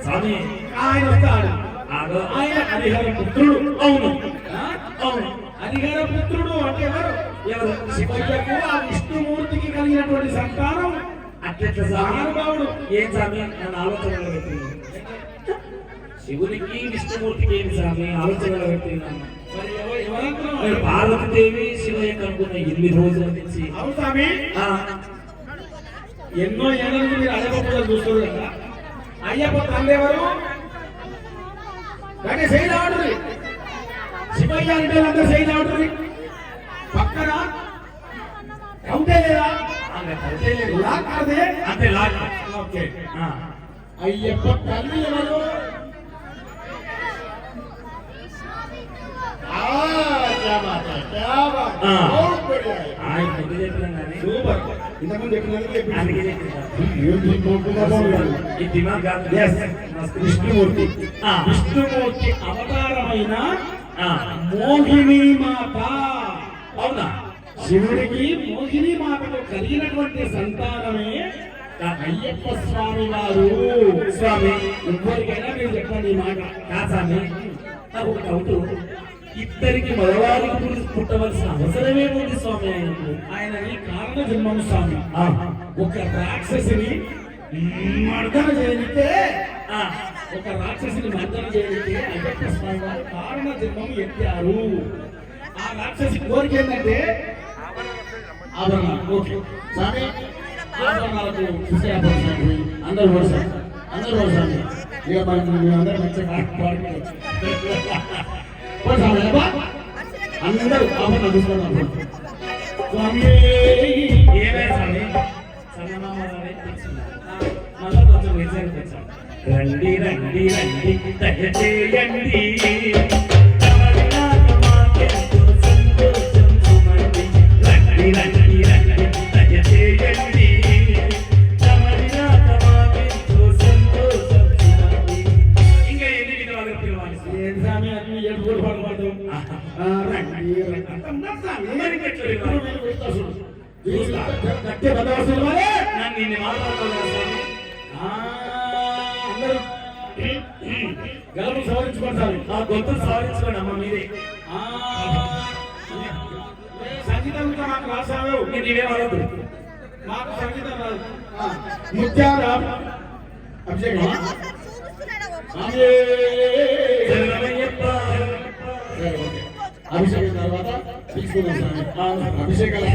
స్వామి ఆయన వస్తాడు. ఆగో ఆయన హరిహర పుత్రుడు. అవును అవును. హరిహర పుత్రుడు అంటే ఎవరు? ఎవరు? శివయ్యకు ఆ విష్ణుమూర్తికి కలిగినటువంటి సంతానం. అట్లెట్ల స్వామి? మహానుభావుడు. ఏం స్వామి నన్ను ఆలోచనలో పెట్టింది? శివునికి విష్ణుమూర్తికి ఏమి స్వామి ఆలోచనలో పెట్టింది? మరి ఎవరంటున్నారు? పార్వతీదేవి శివయ్య కనుక్కున్న ఇన్ని రోజుల నుంచి. అవును స్వామి. ఎన్నో ఏళ్ళ నుంచి మీరు అయ్యప్ప పూజలు చూస్తారు కదా. అయ్యప్ప తండ్రి ఎవరు? కానీ శైలి ఆడుతుంది. శివయ్య అంటే అందరూ శైలి ఆడుతుంది. పక్కన కౌంటే లేదా? లాక్ కాదే. అంటే లాక్. ఓకే. అయ్యప్ప తల్లి ఎవరు? సూపర్. ఇంతకుముందు విష్ణుమూర్తి. విష్ణుమూర్తి అవతారమైన మోహిని మాత. అవునా? శివుడికి మోహిని మాతకు కలిగినటువంటి సంతానమే అయ్యప్ప స్వామి వారు. స్వామి ఎవరికైనా మీరు చెప్పండి ఈ మాట. స్వామి నాకు ఒక డౌట్. ఇద్దరికి మగవారికి పుట్టవలసిన అవసరమేముంది స్వామి? ఆయనకు ఆయనని కారణ జన్మము స్వామి. ఒక రాక్షసిని మర్దన చేయనితే ఒక రాక్షసిని మర్దన చేయనితే అయ్యప్ప స్వామి వారు కారణ జన్మము ఎత్తారు. ఆ రాక్షసి కోరిక ఏంటంటే ఆభరణాలు. ఓకే స్వామి, ఆభరణాలకు అందరూ వరుసారు. అందరూ వరుసారు. ఇక మనం అందరూ మంచిగా పాడుకోవచ్చు. అందరూ ఆభరణాలు తీసుకున్నారు. స్వామి రండి రండి రండి దయచేయండి రండి రండి రండి దయచేయండి ఇంకా ఎన్ని విధాలుగా పిలవాలి? స్వామి అన్ని ఏడు కూడా పడబడతాం. గలము సవరించుకుంటారు. ఆ గొంతులు సవరించుకోండి అమ్మ మీరే. సంగీతం ఇంకా మాకు రాసావు. నీవేం అడగదు. మాకు సంగీతం రాదు. ముత్యాల అభిషేకం అభిషేకం తర్వాత తీసుకున్నాం. అభిషేకాలు